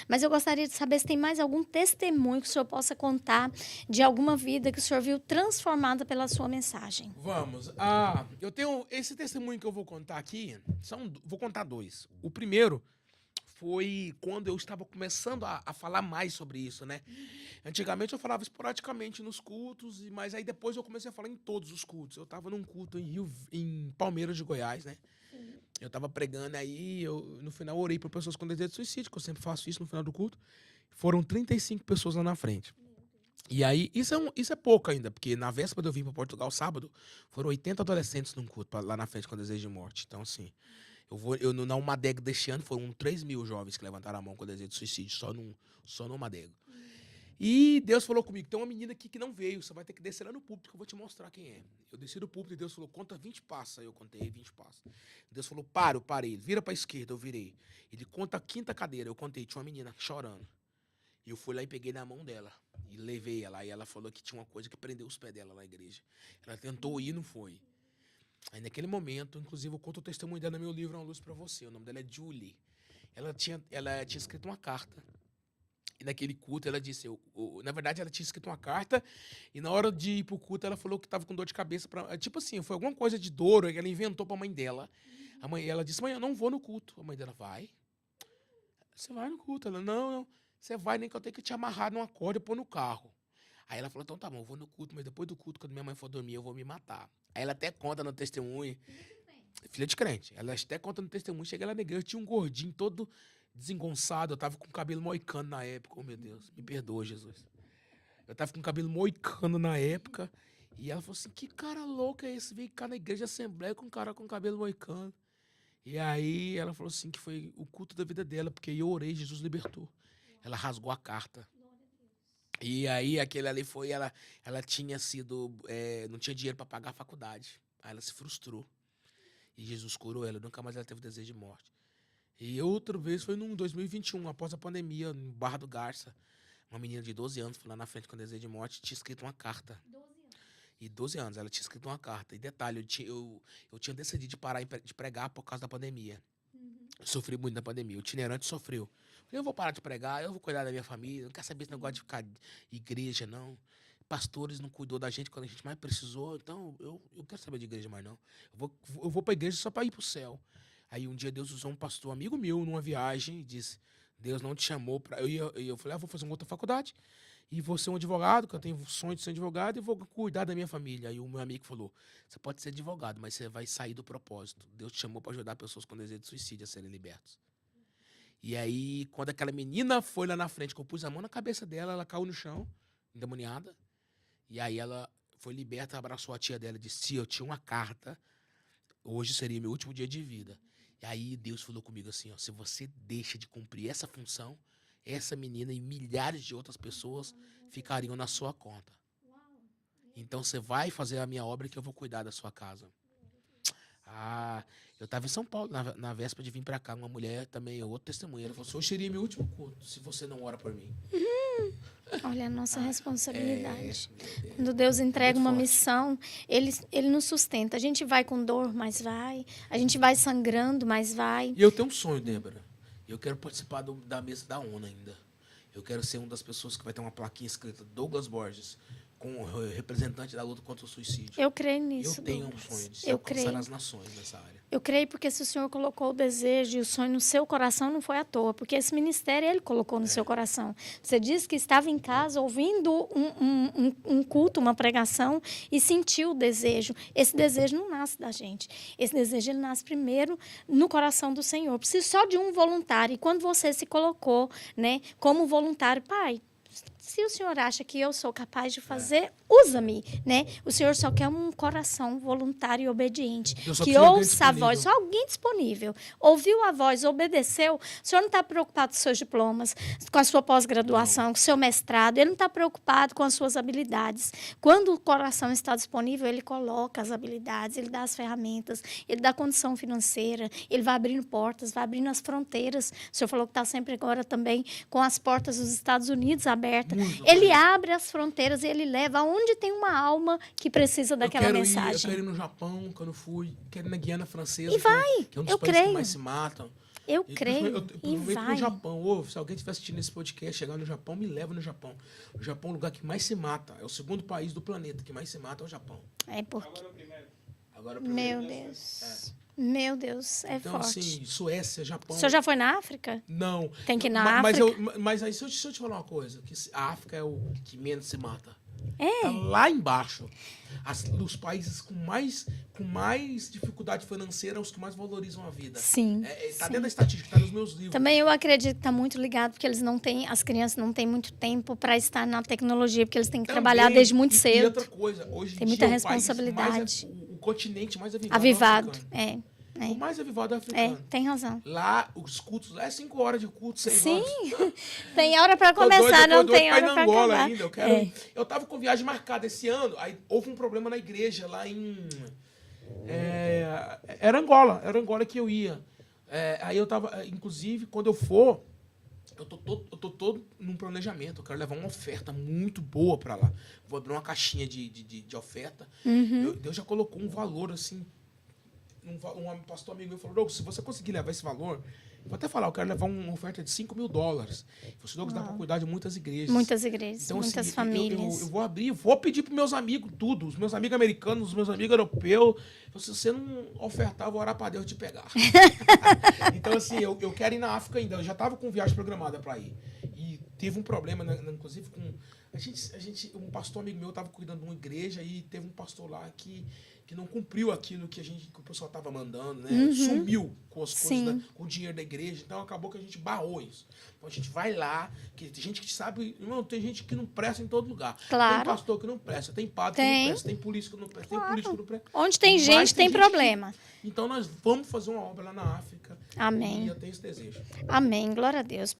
Mas eu gostaria de saber se tem mais algum testemunho que o senhor possa contar de alguma vida que o senhor viu transformada pela sua mensagem. Vamos. Eu tenho esse testemunho que eu vou contar aqui. Vou contar dois. O primeiro foi quando eu estava começando a falar mais sobre isso, né? Antigamente eu falava esporadicamente nos cultos, mas aí depois eu comecei a falar em todos os cultos. Eu estava num culto em Palmeiras de Goiás, né? Eu estava pregando aí, no final orei por pessoas com desejo de suicídio, que eu sempre faço isso no final do culto. Foram 35 pessoas lá na frente. E aí, isso é pouco ainda, porque na véspera de eu vir para Portugal, sábado, foram 80 adolescentes num culto lá na frente com desejo de morte. Então, assim, na Umadego deste ano foram 3.000 jovens que levantaram a mão com desejo de suicídio, só no Umadego. E Deus falou comigo, tem uma menina aqui que não veio, você vai ter que descer lá no púlpito que eu vou te mostrar quem é. Eu desci do púlpito e Deus falou, conta 20 passos. Aí eu contei 20 passos. Deus falou, eu parei. Vira pra esquerda, eu virei. Ele conta a quinta cadeira, eu contei, tinha uma menina chorando. E eu fui lá e peguei na mão dela e levei ela. E ela falou que tinha uma coisa que prendeu os pés dela na igreja. Ela tentou ir, não foi. Aí naquele momento, inclusive eu conto o testemunho dela no meu livro Uma Luz Pra Você. O nome dela é Julie. Ela tinha escrito uma carta. E naquele culto ela disse, na verdade ela tinha escrito uma carta e na hora de ir pro culto ela falou que tava com dor de cabeça. Tipo assim, foi alguma coisa de dor que ela inventou pra mãe dela. Ela disse, mãe, eu não vou no culto. A mãe dela, vai. Você vai no culto. Ela, não. Você vai, nem que eu tenho que te amarrar numa corda e pôr no carro. Aí ela falou, então tá bom, eu vou no culto, mas depois do culto, quando minha mãe for dormir, eu vou me matar. Aí ela até conta no testemunho. Filha de crente. Ela até conta no testemunho. Cheguei lá na igreja, tinha um gordinho todo desengonçado. Eu tava com o cabelo moicano na época. Oh, meu Deus, me perdoa, Jesus. Eu tava com o cabelo moicano na época. E ela falou assim, que cara louco é esse? Veio cá na igreja de Assembleia com um cara com cabelo moicano. E aí ela falou assim que foi o culto da vida dela, porque eu orei, Jesus libertou. Ela rasgou a carta. E aí aquele ali foi, ela tinha sido, não tinha dinheiro para pagar a faculdade. Aí ela se frustrou. E Jesus curou ela, nunca mais ela teve desejo de morte. E outra vez foi no 2021, após a pandemia, em Barra do Garça. Uma menina de 12 anos foi lá na frente com desejo de morte, tinha escrito uma carta. 12 anos. E 12 anos, ela tinha escrito uma carta. E detalhe, eu tinha decidido de parar de pregar por causa da pandemia. Eu sofri muito na pandemia, o itinerante sofreu. Falei, eu vou parar de pregar, eu vou cuidar da minha família, não quero saber esse negócio de ficar igreja, não. Pastores não cuidou da gente quando a gente mais precisou, então eu quero saber de igreja mais não. Eu vou pra igreja só para ir pro céu. Aí um dia Deus usou um pastor amigo meu numa viagem e disse, Deus não te chamou para... Eu falei, vou fazer uma outra faculdade e vou ser um advogado, que eu tenho sonho de ser advogado e vou cuidar da minha família. Aí o meu amigo falou, você pode ser advogado, mas você vai sair do propósito. Deus te chamou para ajudar pessoas com desejo de suicídio a serem libertos. E aí, quando aquela menina foi lá na frente, que eu pus a mão na cabeça dela, ela caiu no chão, endemoniada. E aí ela foi liberta, abraçou a tia dela e disse, tia, eu tinha uma carta, hoje seria meu último dia de vida. E aí Deus falou comigo assim, ó, se você deixa de cumprir essa função, essa menina e milhares de outras pessoas ficariam na sua conta. Então você vai fazer a minha obra que eu vou cuidar da sua casa. Eu estava em São Paulo, na véspera de vir para cá, uma mulher também, outro testemunho. Ela falou assim, hoje seria meu último culto, se você não ora por mim. Olha a nossa responsabilidade. Quando Deus entrega uma missão, ele nos sustenta. A gente vai com dor, mas vai. A gente vai sangrando, mas vai. E eu tenho um sonho, Débora. Eu quero participar da mesa da ONU ainda. Eu quero ser uma das pessoas que vai ter uma plaquinha escrita Douglas Borges, com o representante da luta contra o suicídio. Eu creio nisso, Eu tenho Douglas. um sonho de alcançar as nações nessa área. Eu creio porque se o Senhor colocou o desejo e o sonho no seu coração, não foi à toa. Porque esse ministério Ele colocou no seu coração. Você disse que estava em casa ouvindo um culto, uma pregação e sentiu o desejo. Esse desejo não nasce da gente. Esse desejo ele nasce primeiro no coração do Senhor. Precisa só de um voluntário. E quando você se colocou, né, como voluntário, pai, se o Senhor acha que eu sou capaz de fazer, usa-me, né? O Senhor só quer um coração voluntário e obediente, que ouça a voz, só alguém disponível. Ouviu a voz, obedeceu. O Senhor não está preocupado com seus diplomas, com a sua pós-graduação, com o seu mestrado. Ele não está preocupado com as suas habilidades. Quando o coração está disponível, ele coloca as habilidades, ele dá as ferramentas, ele dá condição financeira, ele vai abrindo portas, vai abrindo as fronteiras. O Senhor falou que está sempre agora também com as portas dos Estados Unidos abertas. Ele abre as fronteiras e ele leva aonde tem uma alma que precisa daquela mensagem. Eu quero ir no Japão, quando fui, quero ir na Guiana Francesa, e vai, que é um dos países que mais se matam. Eu creio e Provavelmente vai. no Japão. Ô, se alguém estiver assistindo esse podcast, chegar no Japão, me leva no Japão. O Japão é o lugar que mais se mata. É o segundo país do planeta que mais se mata, é o Japão. É porque... Agora é o primeiro. Meu Deus. Meu Deus, é Então, forte. assim, Suécia, Japão... O senhor já foi na África? Não. Tem que ir na Mas África? mas aí, se eu te falar uma coisa, que a África é o que menos se mata. É. Tá lá embaixo. Os países com mais dificuldade financeira, os que mais valorizam a vida. Sim. Tá sim. dentro da estatística, tá nos meus livros. Também eu acredito que está muito ligado, porque eles não têm, as crianças não têm muito tempo para estar na tecnologia, porque eles têm que trabalhar Também, desde muito e cedo. outra coisa, hoje em Tem dia muita o país responsabilidade. o continente mais avivado, Avivado. é o africano. É. O mais avivado é o africano. Tem razão. Lá, os cultos, lá é 5 horas de culto, 6 Sim. horas. Tem hora para Tô doido, começar, tô não doido tem pra ir hora na para Angola acabar. ainda. Eu tava com viagem marcada esse ano, aí houve um problema na igreja lá em... Era Angola que eu ia. Aí eu tava, inclusive, quando eu for, eu tô todo num planejamento. Eu quero levar uma oferta muito boa pra lá. Vou abrir uma caixinha de oferta. Deus já colocou um valor assim. Um pastor amigo meu falou: Douglas, se você conseguir levar esse valor, eu vou até falar, eu quero levar uma oferta de $5.000. Ele falou assim: Douglas, dá para cuidar de muitas igrejas. Muitas igrejas, então, muitas assim, famílias. Eu vou abrir, vou pedir para meus amigos tudo, os meus amigos americanos, os meus amigos europeus. Se você não ofertar, eu vou orar para Deus te pegar. Então, assim, eu quero ir na África ainda. Eu já estava com viagem programada para ir. E teve um problema, inclusive, com... um pastor amigo meu estava cuidando de uma igreja e teve um pastor lá que não cumpriu aquilo que o pessoal estava mandando, né? Sumiu com as coisas, com o dinheiro da igreja. Então, acabou que a gente barrou isso. Então, a gente vai lá, que tem gente que sabe... Irmão, tem gente que não presta em todo lugar. Claro. Tem pastor que não presta, tem padre que não presta, tem polícia que não presta, tem político que não presta. Onde tem gente, tem problema. Então, nós vamos fazer uma obra lá na África. Amém. E eu tenho esse desejo. Amém, glória a Deus.